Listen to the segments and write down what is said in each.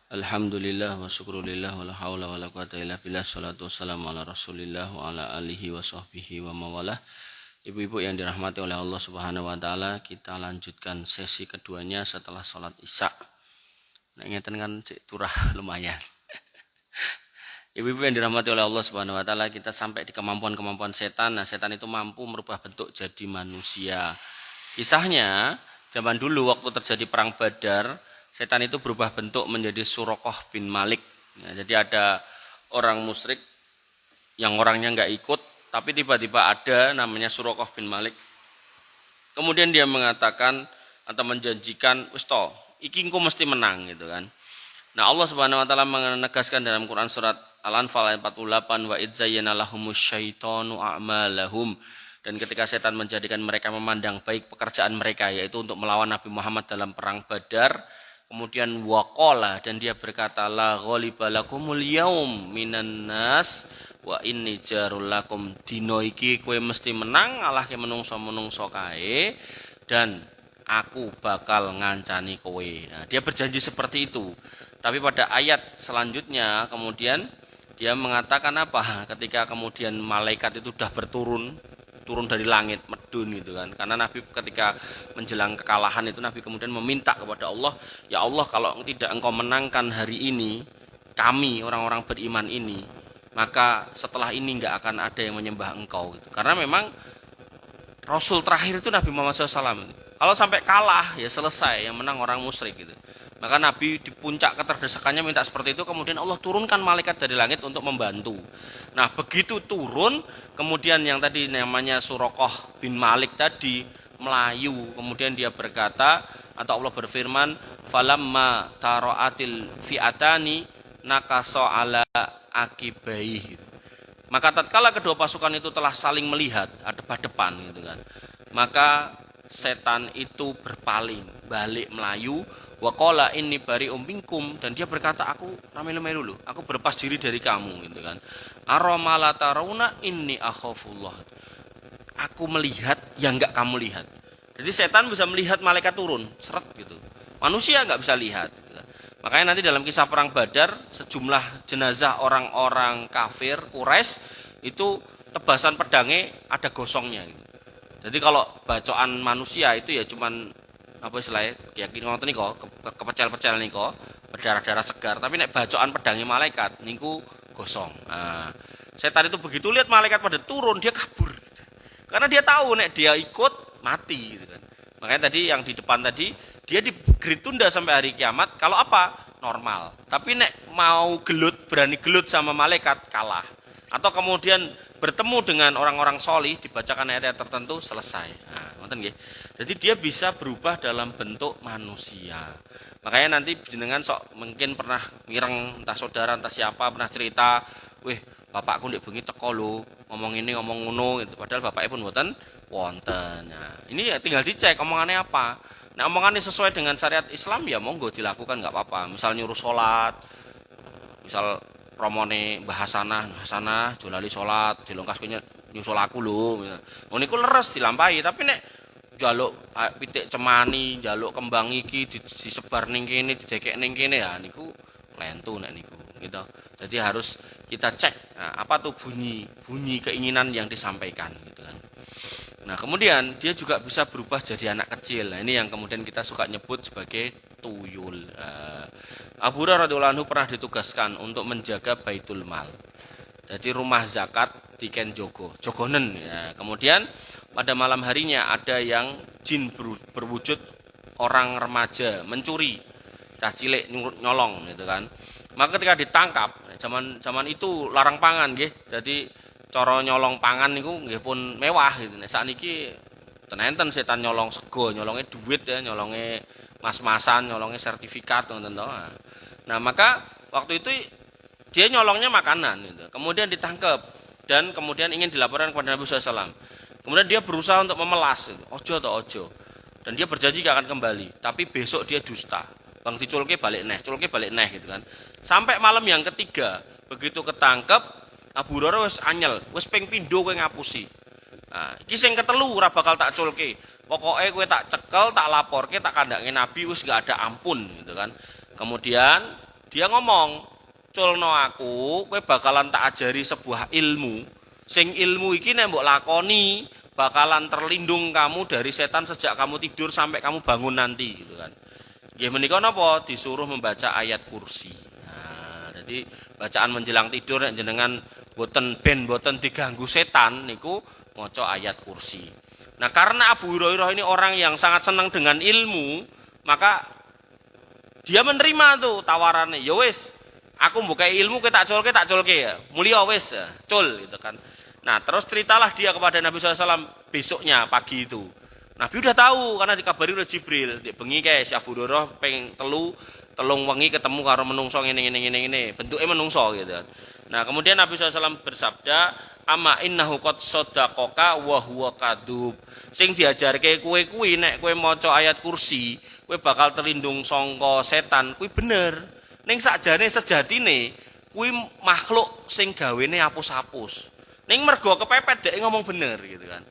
Alhamdulillah wa syukrulillah wa la haula wa la quwata illa billah salatu wassalamu ala rasulillah wa ala alihi wa sahbihi wa mawalah. Ibu-ibu yang dirahmati oleh Allah subhanahu wa ta'ala, kita lanjutkan sesi keduanya setelah sholat isya. Nah ingatan kan cek turah lumayan. Ibu-ibu yang dirahmati oleh Allah subhanahu wa ta'ala, kita sampai di kemampuan-kemampuan setan. Nah setan itu mampu merubah bentuk jadi manusia. Kisahnya zaman dulu waktu terjadi perang Badar, setan itu berubah bentuk menjadi Suraqah bin Malik. Ya, jadi ada orang musyrik yang orangnya nggak ikut, tapi tiba-tiba ada namanya Suraqah bin Malik. Kemudian dia mengatakan atau menjanjikan, wis to, iki engko mesti menang gitu kan. Nah, Allah Subhanahu wa taala menegaskan dalam Quran surat Al-Anfal ayat 48, wa idzayyana lahumus syaitanu a'malahum. Dan ketika setan menjadikan mereka memandang baik pekerjaan mereka, yaitu untuk melawan Nabi Muhammad dalam perang Badar, kemudian waqala, dan dia berkata, la ghaliba lakumul yaum minan nas wa inni jarul lakum, dino iki kowe mesti menang ngalahke menungso-menungso kae dan aku bakal ngancani kowe. Nah, dia berjanji seperti itu. Tapi pada ayat selanjutnya kemudian dia mengatakan apa? Ketika kemudian malaikat itu sudah turun dari langit, medun gitu kan. Karena Nabi ketika menjelang kekalahan itu Nabi kemudian meminta kepada Allah, ya Allah kalau tidak engkau menangkan hari ini kami orang-orang beriman ini, maka setelah ini enggak akan ada yang menyembah engkau gitu. Karena memang Rasul terakhir itu Nabi Muhammad SAW. Kalau sampai kalah ya selesai, yang menang orang musyrik gitu. Maka Nabi di puncak keterdesakannya minta seperti itu, kemudian Allah turunkan malaikat dari langit untuk membantu. Nah begitu turun, kemudian yang tadi namanya Suraqah bin Malik tadi melayu, kemudian dia berkata atau Allah berfirman, falamma tara'atil fi'atani nakaso ala akibai. Maka tatkala kedua pasukan itu telah saling melihat hadap-hadapan gitu kan, maka setan itu berpaling balik melayu, waqala inni bari'um minkum, dan dia berkata aku melu-melu, aku berlepas diri dari kamu gitu kan. Aramala tarawna inni akhafullah, aku melihat yang enggak kamu lihat. Jadi setan bisa melihat malaikat turun seret gitu, manusia enggak bisa lihat gitu. Makanya nanti dalam kisah perang Badar, sejumlah jenazah orang-orang kafir Quraisy itu tebasan pedangnya ada gosongnya gitu. Jadi kalau bacaan manusia itu ya cuman apa istilahnya, ya ngoten niku kepecel-pecel niku berdarah-darah segar, tapi nek bacaan pedangnya malaikat niku gosong. Nah, setan itu begitu lihat malaikat pada turun dia kabur gitu. Karena dia tahu nek dia ikut mati gitu kan. Makanya tadi yang di depan tadi dia diberi tunda sampai hari kiamat kalau apa? Normal. Tapi nek mau gelut, berani gelut sama malaikat kalah. Atau kemudian bertemu dengan orang-orang solih, dibacakan ayat-ayat tertentu, selesai. Nah, ngerti nggih? Jadi dia bisa berubah dalam bentuk manusia. Makanya nanti jenengan sok mungkin pernah mireng, entah saudara entah siapa pernah cerita, "Wih, bapakku ndek bengi teko lho, ngomong ini ngomong ngono," gitu. Padahal bapaknya pun mboten wonten. Nah, ini ya tinggal dicek omongannya apa. Nah, omongannya sesuai dengan syariat Islam ya monggo dilakukan enggak apa-apa. Misal nyuruh salat, misal promone bahasana jolali salat dilongkas kene nyusul aku lho. Ngono iku leres dilampahi, tapi nek njaluk pitik cemani, njaluk kembang iki disebar ning kene, didekek ning kene ya niku lentu nek niku gitu. Jadi harus kita cek nah, apa tuh bunyi keinginan yang disampaikan gitu kan. Nah, kemudian dia juga bisa berubah jadi anak kecil. Nah, ini yang kemudian kita suka nyebut sebagai tuyul. Abu Hurairah radhiyallahu anhu pernah ditugaskan untuk menjaga Baitul Mal. Jadi rumah zakat di Ken Jogonen. Ya. Kemudian pada malam harinya ada yang jin berwujud orang remaja mencuri, cah cilik nyolong gitu kan. Maka ketika ditangkap, zaman itu larang pangan nggih. Jadi cara nyolong pangan niku nggih pun mewah gitu. Nek sakniki tenenten setan nyolong sego, nyolonge duit ya, nyolonge mas-masan, nyolonge sertifikat ngoten to. Nah, maka waktu itu dia nyolongnya makanan gitu. Kemudian ditangkap dan kemudian ingin dilaporkan kepada Nabi SAW. Kemudian dia berusaha untuk memelas, gitu. Ojo. Dan dia berjanji gak akan kembali, tapi besok dia dusta. Bang diculke balik neh gitu kan. Sampai malam yang ketiga, begitu ketangkep Abu Hurairah wis anyel, wis ping pindho kowe ngapusi. Nah, iki sing ketelu ora bakal tak culke. Pokoke kowe tak cekel, tak laporke, tak kandhake Nabi wis gak ada ampun gitu kan. Kemudian Dia ngomong, "Culno aku, kowe bakalan tak ajari sebuah ilmu. Sing ilmu iki nek mbok lakoni, bakalan terlindung kamu dari setan sejak kamu tidur sampai kamu bangun nanti," gitu kan. Nggih menika napa? Disuruh membaca ayat kursi. Nah, jadi bacaan menjelang tidur nek jenengan boten diganggu setan niku maca ayat kursi. Nah, karena Abu Hurairah ini orang yang sangat senang dengan ilmu, maka dia menerima tuh tawarannya. Ya wis, aku mbuka ilmu kita tak colke ya. Mulia wis, cul gitu kan. Nah, terus ceritalah dia kepada Nabi SAW besoknya pagi itu. Nabi udah tahu karena dikabari oleh Jibril. Dia bengi kayak si Abu Hurairah pengen telung wengi ketemu karo menungso ngene. Bentuknya menungso gitu kan. Nah, kemudian Nabi SAW bersabda, "Ama innahu qad sadaqaka wa huwa kadub." Sing diajarke kowe kuwi nek kowe maca ayat kursi, kowe bakal terlindung sangka setan, kuwi bener. Ning sakjane sejatine kuwi makhluk sing gawene apus-apus. Ning mergo kepepet dhek ngomong bener gitu kan.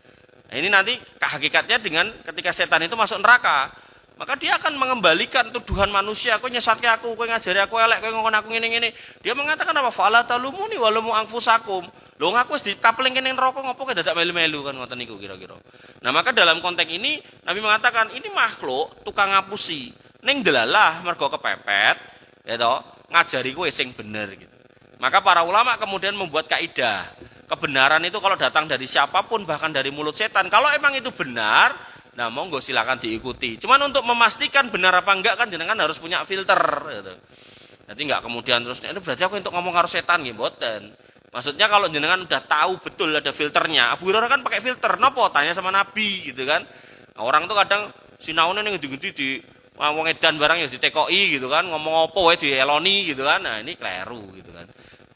Nah, ini nanti hakikatnya dengan ketika setan itu masuk neraka, maka dia akan mengembalikan tuduhan manusia, kowe nyesatke aku, kowe ngajari aku elek, kowe ngomong aku ngene-ngene. Dia mengatakan apa? Fala talumuni walumu anfusakum. Lho ngaku wis ditapling kene neraka ngopo kowe dadak melu-melu kan ngoten niku kira-kira. Nah, maka dalam konteks ini Nabi mengatakan ini makhluk tukang ngapusi. Ning delalah mergo kepepet, ya toh, ngajari kowe sing bener gitu. Maka para ulama kemudian membuat kaidah. Kebenaran itu kalau datang dari siapapun bahkan dari mulut setan, kalau emang itu benar, nah monggo silakan diikuti. Cuman untuk memastikan benar apa enggak kan jenengan harus punya filter gitu. Jadi enggak kemudian terus ini berarti aku untuk ngomong karo setan nggih mboten. Maksudnya kalau jenengan udah tahu betul ada filternya. Abu Hurairah kan pakai filter. Napa? Tanya sama Nabi gitu kan. Nah, orang tuh kadang sinaune ning ngendi-ngendi di wong edan barang ya ditekoki gitu kan, ngomong apa wae dieloni gitu kan. Nah, ini kleru gitu kan.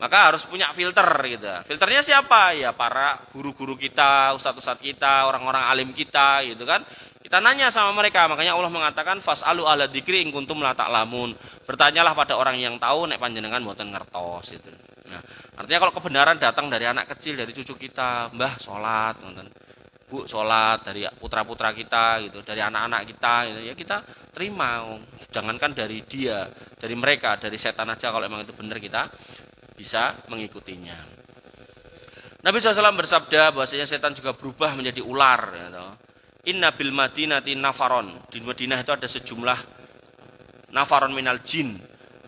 Maka harus punya filter gitu. Filternya siapa? Ya para guru-guru kita, ustadz-ustadz kita, orang-orang alim kita gitu kan. Kita nanya sama mereka. Makanya Allah mengatakan fas'alu ahla dzikri in kuntum la ta'lamun. Bertanyalah pada orang yang tahu nek panjenengan mboten ngertos gitu. Nah, artinya kalau kebenaran datang dari anak kecil, dari cucu kita, Mbah salat, Bu salat, dari putra-putra kita gitu, dari anak-anak kita gitu, ya kita terima. Jangankan dari dia, dari mereka, dari setan aja kalau emang itu benar kita bisa mengikutinya. Nabi SAW bersabda bahwasanya setan juga berubah menjadi ular. Ya, Inna bil madinati nafaron. Di Madinah itu ada sejumlah nafaron minal jin,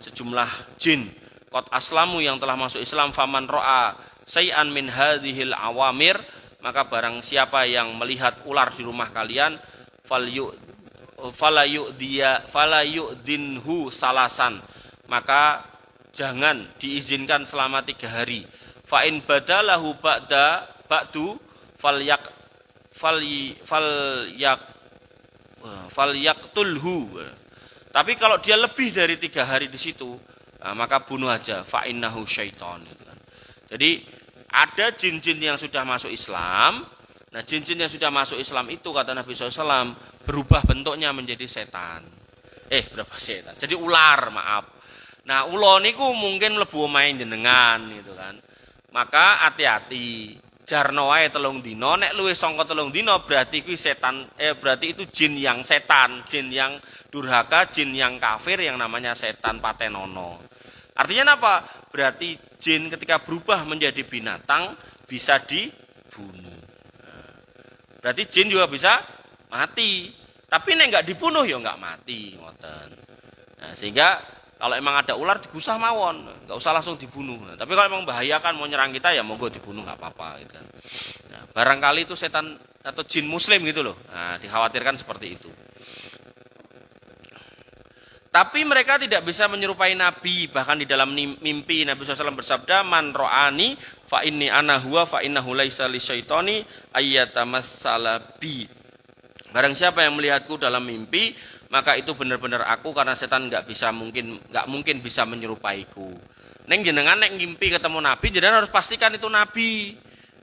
sejumlah jin. Qad aslamu yang telah masuk Islam, faman ro'a say'an min hadhil awamir, maka barang siapa yang melihat ular di rumah kalian, falayu'dinhu salasan, mak jangan diizinkan selama 3 hari. Fa in badalahu ba'du falyaqtulhu. Tapi kalau dia lebih dari 3 hari di situ, nah, maka bunuh aja. Fa innahu syaiton. Jadi ada jin-jin yang sudah masuk Islam. Nah, jin-jin yang sudah masuk Islam itu kata Nabi SAW berubah bentuknya menjadi setan. Berapa setan? Jadi ular, maaf. Nah, ulo niku mungkin mlebu omahe jenengan gitu kan. Maka hati-hati. Jarno wae 3 dina, nek luwih sangka 3 dina berarti kuwi setan, berarti itu jin yang setan, jin yang durhaka, jin yang kafir yang namanya setan patenono. Artinya apa? Berarti jin ketika berubah menjadi binatang bisa dibunuh. Berarti jin juga bisa mati. Tapi nek enggak dibunuh ya enggak mati, ngoten. Nah, sehingga kalau emang ada ular digusah mawon, nggak usah langsung dibunuh. Nah, tapi kalau emang bahayakan mau nyerang kita ya monggo dibunuh nggak apa-apa gitu kan. Nah, barangkali itu setan atau jin muslim gitu loh. Nah, dikhawatirkan seperti itu. Tapi mereka tidak bisa menyerupai Nabi, bahkan di dalam mimpi Nabi SAW bersabda, "Man ro'ani fa inni ana huwa fa innahu laisa lisyaitoni ayyatamassala bi." Barang siapa yang melihatku dalam mimpi, maka itu benar-benar aku karena setan nggak mungkin bisa menyerupaiku. Neng jenengan nek ngimpi ketemu Nabi, jenengan harus pastikan itu Nabi.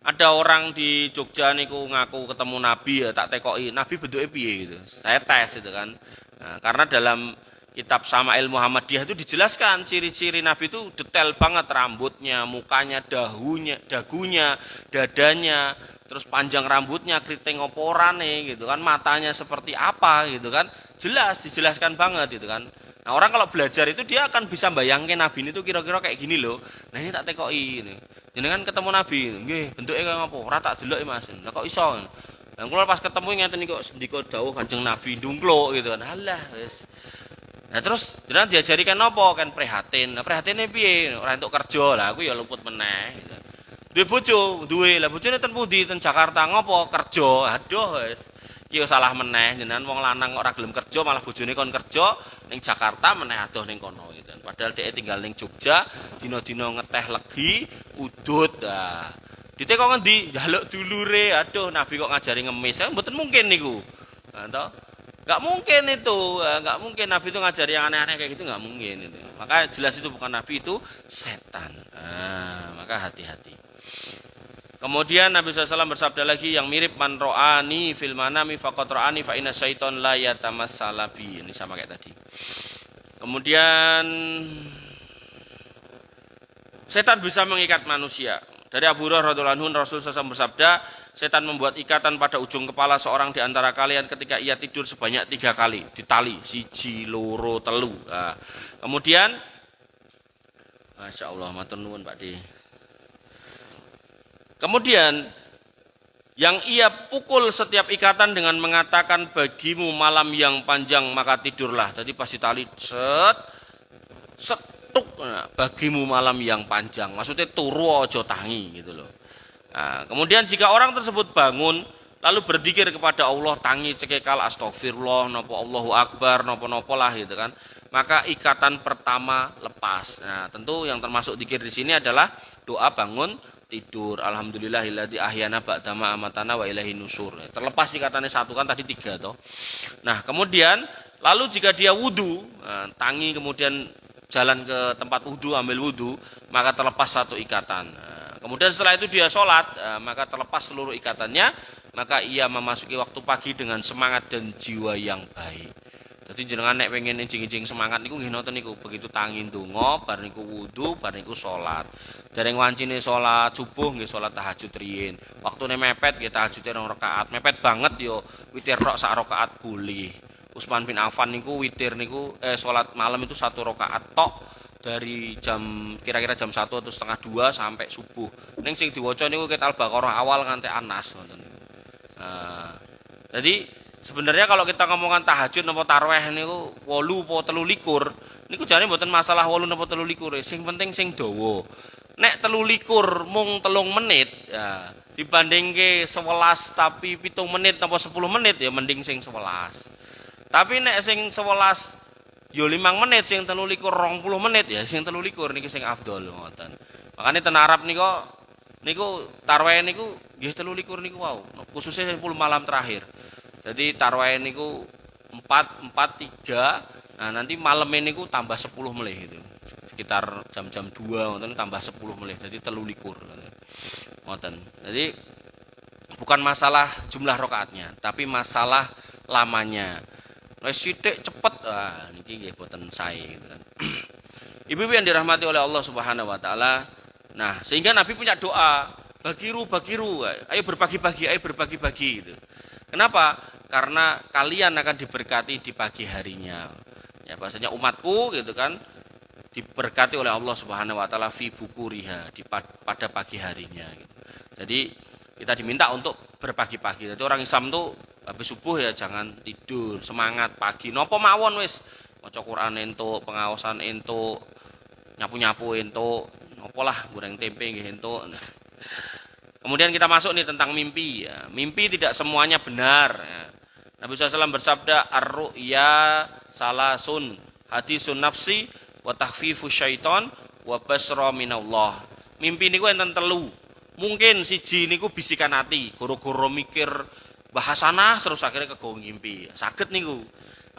Ada orang di Jogja niku ngaku ketemu Nabi ya tak tekoki, Nabi bentuknya piye gitu. Saya tes itu kan. Nah, karena dalam kitab Syama'il Muhammadiyah itu dijelaskan ciri-ciri Nabi itu detail banget, rambutnya, mukanya, dagunya, dadanya, terus panjang rambutnya, keriting oporane gitu kan, matanya seperti apa gitu kan. Jelas dijelaskan banget gitu kan. Nah, orang kalau belajar itu dia akan bisa bayangin Nabi ini tuh kira-kira kayak gini loh. Nah, ini tak tekoki ini. Jenengan ketemu Nabi, nggih, bentuke kaya ngopo? Ora tak deloki Mas. Lah kok iso? Lah kula pas ketemu ngeten iki kok sendika dawuh Kanjeng Nabi ndungkluk gitu kan. Halah wis. Nah terus jenengan diajari kan napa? Kan prihatin. Nah prihatine piye? Ora entuk kerja. Lah aku ya luput meneh gitu. Duwe bojo, duwe. Lah bojone ten pundi? Ten Jakarta ngopo? Kerja. Aduh wis. Iki salah meneh jenengan wong lanang ora gelem kerja malah bojone kon kerja ning Jakarta meneh adoh ning kono gitu. Padahal dhek tinggal ning Jogja, dina-dina ngeteh legi, udut. Nah, dite kok ngendi? Njaluk dulure. Aduh, Nabi kok ngajari ngemis. Mboten mungkin niku. Nah, toh? Enggak mungkin itu. Enggak mungkin Nabi itu ngajari yang aneh-aneh kayak gitu enggak mungkin itu. Maka jelas itu bukan Nabi, itu setan. Nah, maka hati-hati. Kemudian Nabi SAW bersabda lagi yang mirip man ro'ani fil manami faqad ro'ani fa inna syaiton la yatamassala bi. Ini sama kayak tadi. Kemudian setan bisa mengikat manusia. Dari Abu Hurairah radhiyallahu anhu Rasul SAW bersabda, setan membuat ikatan pada ujung kepala seorang di antara kalian ketika ia tidur sebanyak 3 kali ditali, 1, 2, 3. Nah, kemudian Masya Allah, matur nuwun Pak Di. Kemudian yang ia pukul setiap ikatan dengan mengatakan bagimu malam yang panjang maka tidurlah. Jadi pas ditali setuk nah, bagimu malam yang panjang. Maksudnya turu aja tangi gitu loh. Nah, kemudian jika orang tersebut bangun lalu berzikir kepada Allah tangi cekekal astagfirullah napa Allahu akbar napa-napa lah gitu kan. Maka ikatan pertama lepas. Nah, tentu yang termasuk zikir di sini adalah doa bangun tidur. Alhamdulillahilladzi ahyana ba'dama amatana wa ilaihi nusur. Terlepas ikatannya satu kan tadi 3 toh. Nah, kemudian lalu jika dia wudu, tangi kemudian jalan ke tempat wudu ambil wudu, maka terlepas 1 ikatan. Kemudian setelah itu dia sholat, maka terlepas seluruh ikatannya, maka ia memasuki waktu pagi dengan semangat dan jiwa yang baik. Jadi jenengan nek pengen enjing-enjing semangat niku nggih nonton niku begitu tangi ndonga bar niku wudu bar niku salat. Dereng wancine salat subuh nggih salat tahajud riyin. Waktune mepet nggih tahajud 2 rakaat. Mepet banget yo witir tok sak rakaat boleh. Utsman bin Affan niku witir niku salat malam itu 1 rakaat tok dari jam kira-kira jam 1 atau setengah 2 sampai subuh. Ning sing diwaca niku ket Al-Baqarah awal nganti Anas ngoten. Jadi sebenarnya kalau kita ngomongkan tahajud napa tarawih niku 8 apa 23 niku jane mboten masalah 8 napa 23 sing penting sing dawa. Nek 23 mung 3 menit ya dibandingke 11 tapi 7 menit napa 10 menit ya mending sing 11. Tapi nek sing 11 yo 5 menit sing 23 20 menit ya sing 23 niki sing afdol ngoten. Makane ten Arab niku tarawih niku nggih 23 niku wau khususnya 10 malam terakhir. Jadi tarawih niku 4, 3. Nah, nanti malam niku tambah 10 melih gitu. Sekitar jam-jam 2 ngoten tambah 10 melih. Jadi 23 ngoten. Jadi bukan masalah jumlah rakaatnya, tapi masalah lamanya. Wis sithik cepet. Wah, niki nggih boten sae gitu kan. Ibu-ibu yang dirahmati oleh Allah Subhanahu wa taala. Nah, sehingga Nabi punya doa, bagiru, ayo berbagi-bagi gitu. Kenapa? Karena kalian akan diberkati di pagi harinya. Ya bahasanya umatku gitu kan diberkati oleh Allah Subhanahu wa taala fi bukuriha pada pagi harinya gitu. Jadi kita diminta untuk berbagi-bagi. Jadi orang Islam tuh habis subuh ya jangan tidur, semangat pagi. Napa mawon wis maca Quran entuk, pengaosan entuk, nyapu-nyapu entuk, napa lah goreng tempe nggih entuk. Kemudian kita masuk nih tentang mimpi. Ya. Mimpi tidak semuanya benar. Ya. Nabi SAW bersabda, ar-ru'ya salasun hadisun nafsi wa takhfifu syaiton wa basra minallah. Mimpi niku enten 3. Mungkin siji niku bisikan hati, goro-goro mikir bahasanah terus akhirnya kegawa ngimpi. Saged niku.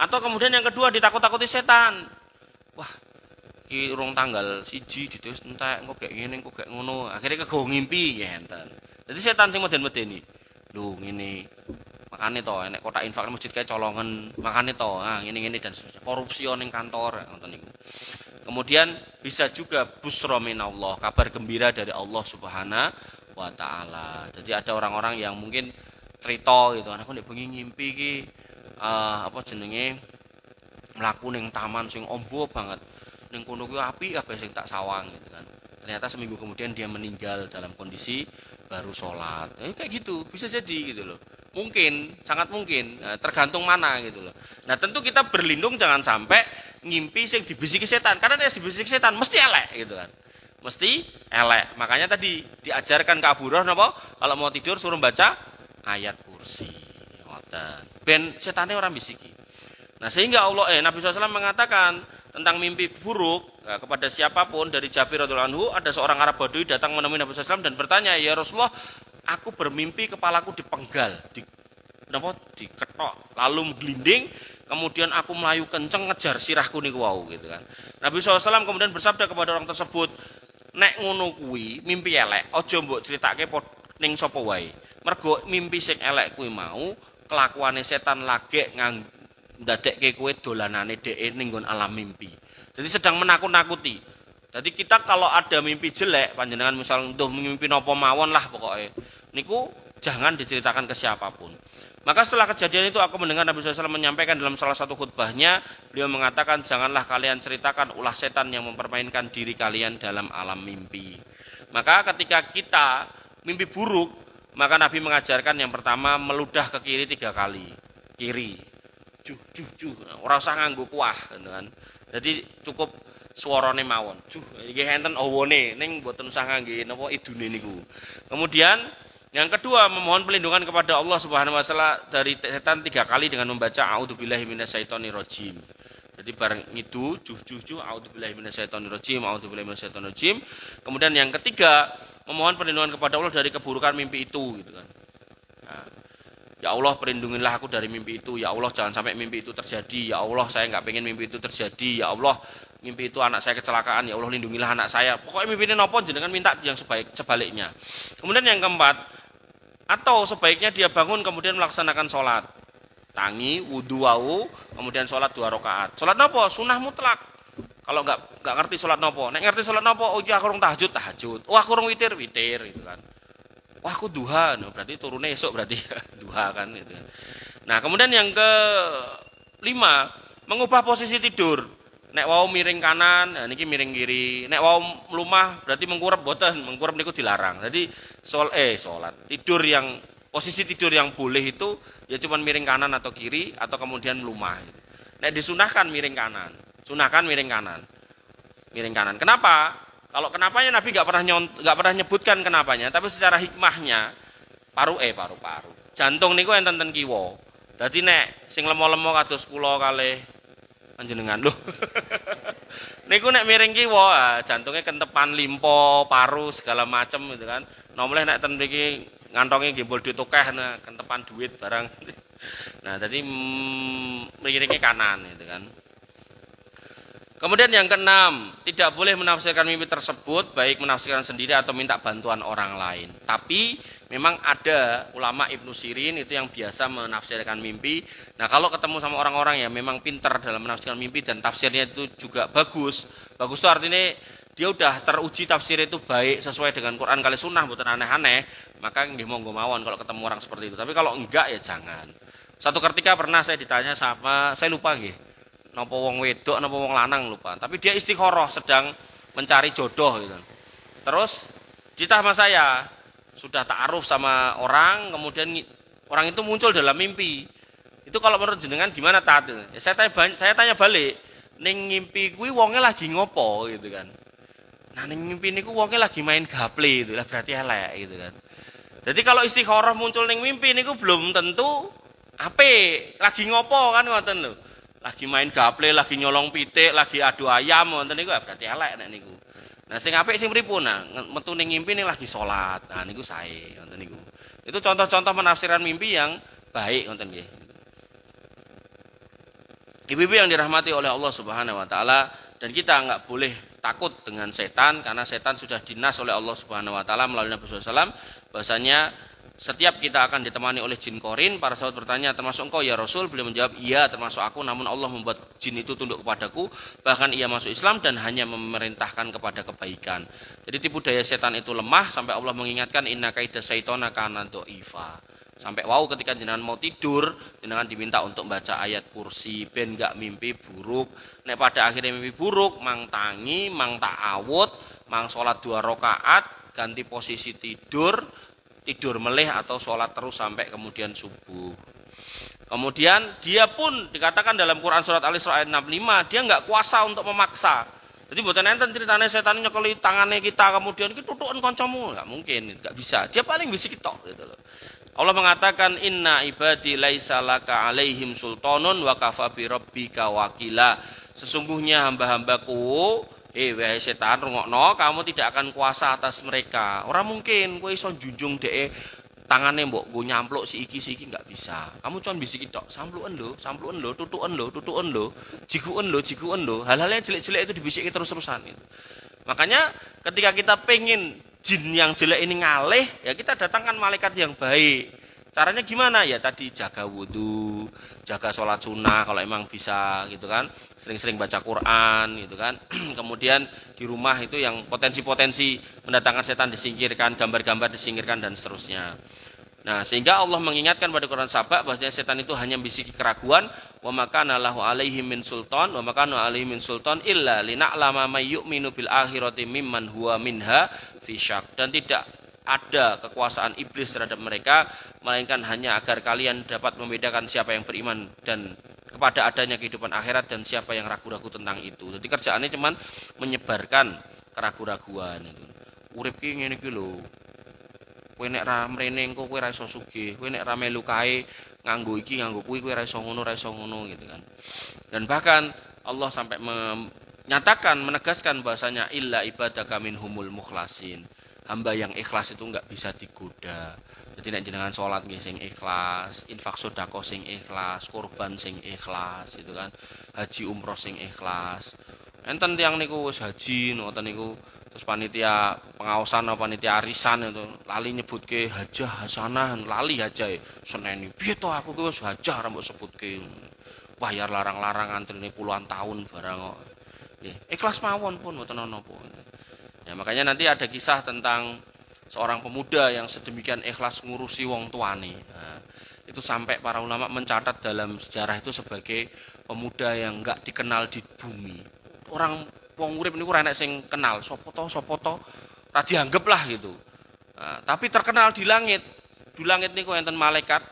Atau kemudian yang kedua ditakut-takuti setan. Wah, iki urung tanggal 1 ditulis entek engko gek ngene engko gek ngono akhirnya kegawa ngimpi ya enten. Jadi setan sing meden-medeni. Lho ngene makane to nek kotak infak masjid kae colongan makane to ngene-ngene dan korupsi ning kantor ngoten niku. Kemudian bisa juga busra minallah, kabar gembira dari Allah Subhanahu wa taala. Jadi ada orang-orang yang mungkin cerita gitu, aku nek bengi ngimpi iki apa jenenge mlaku ning taman sing ombo banget. Ning kono kuwi apik kabeh sing tak sawang gitu kan. Ternyata seminggu kemudian dia meninggal dalam kondisi baru sholat. Kayak gitu, bisa jadi gitu loh. Mungkin, sangat mungkin, tergantung mana gitu loh. Nah tentu kita berlindung jangan sampai ngimpi sing dibisiki setan. Karena nek dibisiki setan mesti elek gitu kan. Mesti elek. Makanya tadi diajarkan ke Abu Hurairah napa? Kalau mau tidur suruh baca ayat kursi. Ngoten. Ben setane orang bisiki. Nah sehingga Nabi SAW mengatakan tentang mimpi buruk kepada siapapun. Dari Jabir radhiyallahu anhu, ada seorang Arab Badui datang menemui Nabi SAW dan bertanya, ya Rasulullah, aku bermimpi kepalaku dipenggal, diketok, lalu gelinding, kemudian aku melayu kenceng ngejar sirahku niku wau gitu kan. Nabi SAW kemudian bersabda kepada orang tersebut, nek ngono kuwi mimpi elek, aja mbok critake ning sapa wae. Mergo mimpi sing elek kuwi mau kelakuane setan lagek ndadekke kowe dolanane dhek ning nggon alam mimpi. Jadi sedang menakut-nakuti. Jadi kita kalau ada mimpi jelek, panjenengan misal ntuh mimpi napa mawon lah pokoknya, niku jangan diceritakan ke siapapun. Maka setelah kejadian itu aku mendengar Nabi SAW menyampaikan dalam salah satu khutbahnya, beliau mengatakan janganlah kalian ceritakan ulah setan yang mempermainkan diri kalian dalam alam mimpi. Maka ketika kita mimpi buruk, maka Nabi mengajarkan yang pertama meludah ke kiri 3 kali. Kiri. Juh. Ora usah nganggo kuah kan. Jadi cukup suarane mawon. Juh iki enten awone ning mboten usah ngangge napa idune niku. Kemudian yang kedua, memohon perlindungan kepada Allah Subhanahu wa taala dari setan 3 kali dengan membaca a'udzubillahi minasyaitonirrajim. Jadi bareng itu juh a'udzubillahi minasyaitonirrajim, a'udzubillahi minasyaitonirrajim. Kemudian yang ketiga, memohon perlindungan kepada Allah dari keburukan mimpi itu gitu kan. Nah, ya Allah perlindungilah aku dari mimpi itu. Ya Allah jangan sampai mimpi itu terjadi. Ya Allah saya enggak pengen mimpi itu terjadi. Ya Allah mimpi itu anak saya kecelakaan. Ya Allah lindungilah anak saya. Pokoknya mimpi ini nopo jenengan minta yang sebaliknya. Kemudian yang keempat, atau sebaiknya dia bangun kemudian melaksanakan sholat. Tangi, wudu wau, kemudian sholat 2 rakaat. Sholat nopo? Sunnah mutlak. Kalau enggak ngerti sholat nopo. Nek ngerti sholat nopo, oh iya aku urung tahajud. Oh aku urung witir gitu kan. Wah aku duha, no, berarti turunnya esok berarti duha kan gitu kan. Nah kemudian yang ke-5, mengubah posisi tidur. Nek wau miring kanan, nah niki miring kiri. Nek wau mlumah berarti mengkurep boten, mengkurep niku dilarang. Jadi salat tidur yang posisi tidur yang boleh itu ya cuma miring kanan atau kiri atau kemudian mlumah. Nek disunahkan miring kanan, sunahkan miring kanan. Miring kanan. Kenapa? Kalau kenapanya Nabi enggak pernah nyebutkan kenapanya, tapi secara hikmahnya paru. Jantung niku enten ten kiwa. Dadi nek sing lemo-lemo kados kula kalih panjenengan lho. Niku nek miring kiwa, jantungnya kentepan limpo, paru segala macam gitu kan. Nomleh nek ten mriki ngantonge nggih mbol ditokeh nah, kentepan duit barang. Nah, dadi miringe kanan gitu kan. Kemudian yang keenam, tidak boleh menafsirkan mimpi tersebut, baik menafsirkan sendiri atau minta bantuan orang lain. Tapi memang ada ulama Ibnu Sirin itu yang biasa menafsirkan mimpi. Nah kalau ketemu sama orang-orang yang memang pintar dalam menafsirkan mimpi dan tafsirnya itu juga bagus. Bagus itu artinya dia udah teruji tafsir itu baik sesuai dengan Quran kali sunnah, bukan aneh-aneh. Maka nggih monggo mawon kalau ketemu orang seperti itu. Tapi kalau enggak ya jangan. Satu ketika pernah saya ditanya sama, saya lupa nggih. Napa wong wedok napa wong lanang lupa, tapi dia istikharah sedang mencari jodoh gitu. Terus ditanya sama saya, sudah ta'aruf sama orang, kemudian orang itu muncul dalam mimpi. Itu kalau menurut jenengan gimana taat? Ya, saya tanya balik, ning ngimpi kuwi wonge lagi ngopo gitu kan. Nah ning mimpi niku wonge lagi main gaple itu lah berarti elek gitu kan. Jadi kalau istikharah muncul ning mimpi niku belum tentu apik, lagi ngopo kan ngoten lho. Lagi main gaple, lagi nyolong pitik, lagi adu ayam, ngoten niku berarti elek nek niku. Nah sing apik sing pripun? Nah, metu ning ngimpi ning lagi salat. Nah niku sae, ngoten niku. Itu contoh-contoh penafsiran mimpi yang baik ngoten nggih. Ibu-ibu yang dirahmati oleh Allah Subhanahu wa taala, dan kita enggak boleh takut dengan setan karena setan sudah dinas oleh Allah Subhanahu wa taala melalui Nabi sallallahu alaihi wasallam bahwasanya setiap kita akan ditemani oleh jin korin. Para sahabat bertanya, termasuk engkau ya Rasul? Beliau menjawab, iya termasuk aku, namun Allah membuat jin itu tunduk kepadaku, bahkan ia masuk Islam dan hanya memerintahkan kepada kebaikan. Jadi tipu daya setan itu lemah sampai Allah mengingatkan, inna kaida syaitona kana dha'ifa. Sampai wow ketika jenengan mau tidur, jenengan diminta untuk baca ayat kursi ben gak mimpi buruk. Nek pada akhirnya mimpi buruk, mang tangi, mang ta'awud, mang sholat 2 rakaat, ganti posisi tidur meleh atau sholat terus sampai kemudian subuh. Kemudian dia pun dikatakan dalam Quran surat Al-Isra ayat 65, dia nggak kuasa untuk memaksa. Jadi buatan enten ceritanya setan nyekeli tangannya kita kemudian kita tutukan kancamu, nggak mungkin, nggak bisa. Dia paling bisa kita gitu loh. Allah mengatakan inna ibadi laisa laka alaihim sultanun wa kafa bi rabbika wakila. Sesungguhnya hamba-hambaku, wahai setan rungokno, kamu tidak akan kuasa atas mereka. Ora mungkin kowe iso junjung dhek tangane mbok go nyampluk si iki nggak bisa. Kamu cuma bisiki tok, sampluken lho, tutuken lho, jiguken lho. Hal-hal yang jelek-jelek itu dibisiki terus-terusan itu. Makanya ketika kita pengen jin yang jelek ini ngalih, ya kita datangkan malaikat yang baik. Caranya gimana? Ya tadi jaga wudu, jaga sholat sunnah kalau emang bisa gitu kan. Sering-sering baca Quran gitu kan. Kemudian di rumah itu yang potensi-potensi mendatangkan setan disingkirkan, gambar-gambar disingkirkan dan seterusnya. Nah, sehingga Allah mengingatkan pada Quran Saba bahwasanya setan itu hanya bisiki keraguan, wa makana lahu alaihi min sultan, wa makana alaihi min sultan illa lina'lama may yu'minu bil akhirati mimman huwa minha fi syak. Dan tidak ada kekuasaan iblis terhadap mereka melainkan hanya agar kalian dapat membedakan siapa yang beriman dan kepada adanya kehidupan akhirat dan siapa yang ragu-ragu tentang itu. Jadi kerjaannya cuman menyebarkan keraguan-raguan itu. Urip ki ngene iki lho. Kowe nek ra mrene engko kowe ra iso sugih, kowe nek ra melu kae nganggo iki nganggo kuwi kowe ra iso ngono gitu kan. Dan bahkan Allah sampai menyatakan menegaskan bahasanya illa ibadaka minhumul mukhlasin. Hamba yang ikhlas itu enggak bisa digoda. Jadi nek jenengan salat nggih sing ikhlas, infak sedekah sing ikhlas, kurban sing ikhlas gitu kan. Haji umroh sing ikhlas. Enten tiyang niku wis haji ngoten niku terus panitia pengawasan atau panitia arisan itu lali nyebutke hajah hasanah lali hajah seneni piye to aku ki wis hajah ra mbok sebutke bayar larang-larang antrine puluhan tahun barang kok nggih ikhlas mawon pun mboten napa ya makanya nanti ada kisah tentang seorang pemuda yang sedemikian ikhlas ngurusi wong tuane nah, itu sampai para ulama mencatat dalam sejarah itu sebagai pemuda yang enggak dikenal di bumi orang wong urip niku ora enek sing kenal sapa to ora dianggep lah gitu. Nah, tapi terkenal di langit. Di langit niku enten malaikat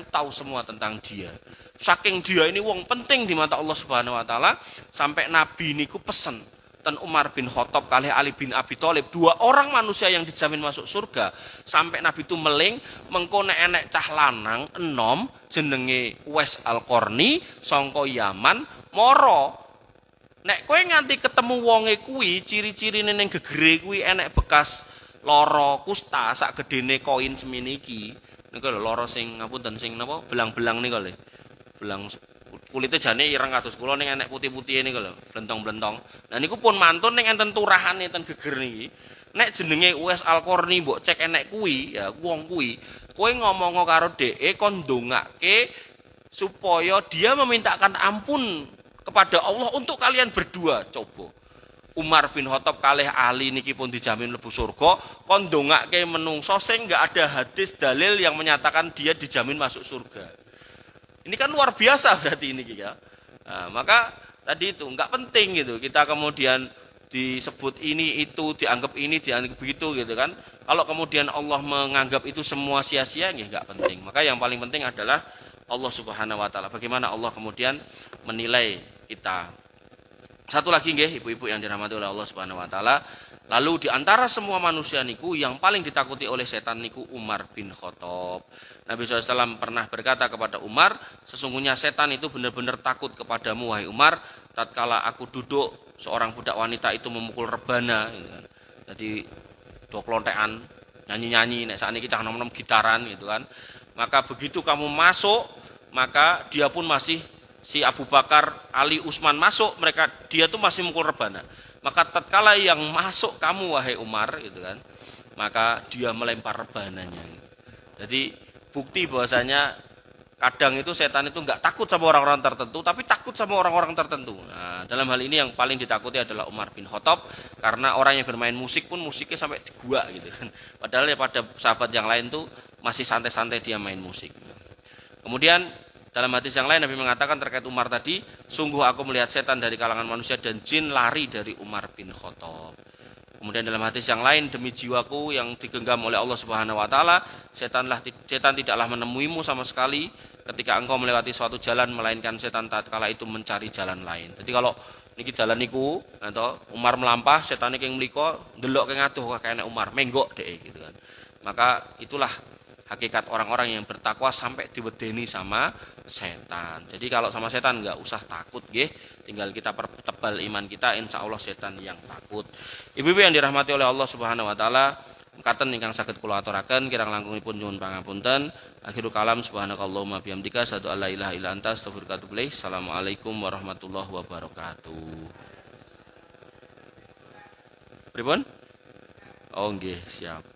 itu tahu semua tentang dia. Saking dia ini wong penting di mata Allah Subhanahu wa taala sampai nabi niku pesen ten Umar bin Khattab kalih Ali bin Abi Thalib 2 orang manusia yang dijamin masuk surga sampai nabi itu meling mengko nek enek cah lanang enom jenenge Uwais Al-Qarni sangka Yaman moro nek kowe nganti ketemu wonge kuwi, ciri-cirine ning gegere kuwi enek bekas lara kusta sak gedene koin semene iki. Niku lho lara sing ngapunten sing napa belang-belang niku lho. Belang kulite jane ireng kados kula ning enek putih-putihe niku lho, blentong-blentong. Nah niku pun mantun ning enten turahane ten geger niki. Nek jenenge Uwais Al-Qarni mbok cek enek kuwi, ya wong kuwi, kowe ngomong karo dheke kon ndongake supaya dia memintakan ampun kepada Allah untuk kalian berdua coba Umar bin Khattab kalih Ali niki pun dijamin mlebu surga kon ndongake menungso sing enggak ada hadis dalil yang menyatakan dia dijamin masuk surga ini kan luar biasa berarti ini ya nah, maka tadi itu enggak penting gitu kita kemudian disebut ini itu dianggap begitu gitu kan kalau kemudian Allah menganggap itu semua sia-sia ya enggak penting maka yang paling penting adalah Allah Subhanahu wa taala bagaimana Allah kemudian menilai kita. Satu lagi nggih ibu-ibu yang dirahmati oleh Allah Subhanahu wa taala. Lalu di antara semua manusia niku yang paling ditakuti oleh setan niku Umar bin Khattab. Nabi SAW pernah berkata kepada Umar, sesungguhnya setan itu benar-benar takut kepadamu wahai Umar, tatkala aku duduk seorang budak wanita itu memukul rebana gitu kan. Jadi do klontekan nyanyi-nyanyi nek sakniki cah nom-nom gitaran gitu kan. Maka begitu kamu masuk, maka dia pun masih si Abu Bakar, Ali, Utsman masuk, dia tuh masih mukul rebana. Maka tatkala yang masuk kamu wahai Umar gitu kan, maka dia melempar rebananya. Jadi bukti bahwasanya kadang itu setan itu enggak takut sama orang-orang tertentu, tapi takut sama orang-orang tertentu. Nah, dalam hal ini yang paling ditakuti adalah Umar bin Khattab karena orang yang bermain musik pun musiknya sampai digua gitu kan. Padahal ya pada sahabat yang lain tuh masih santai-santai dia main musik. Kemudian dalam hadis yang lain Nabi mengatakan terkait Umar tadi, sungguh aku melihat setan dari kalangan manusia dan jin lari dari Umar bin Khattab. Kemudian dalam hadis yang lain, demi jiwaku yang digenggam oleh Allah Subhanahu wa taala, setan tidaklah menemuimu sama sekali ketika engkau melewati suatu jalan, melainkan setan tatkala itu mencari jalan lain. Jadi kalau niki dalan niku atau Umar melampah, setan iki mlika ndelok ke ngaduh kayane Umar, menggok dhek gitu kan. Maka itulah hakikat orang-orang yang bertakwa sampai diwedeni sama setan. Jadi kalau sama setan nggak usah takut nggih, tinggal kita pertebal iman kita, insya Allah setan yang takut. Ibu-ibu yang dirahmati oleh Allah Subhanahu wa taala, mekaten ingkang saged kula aturaken kirang langkungipun nyuwun pangapunten. Akhirul kalam subhanakallahumma bihamdika asyhadu an la ilaha illa anta astaghfiruka wa atubu ilaik. Assalamualaikum warahmatullahi wabarakatuh. Pripun? Oh nggih, siap.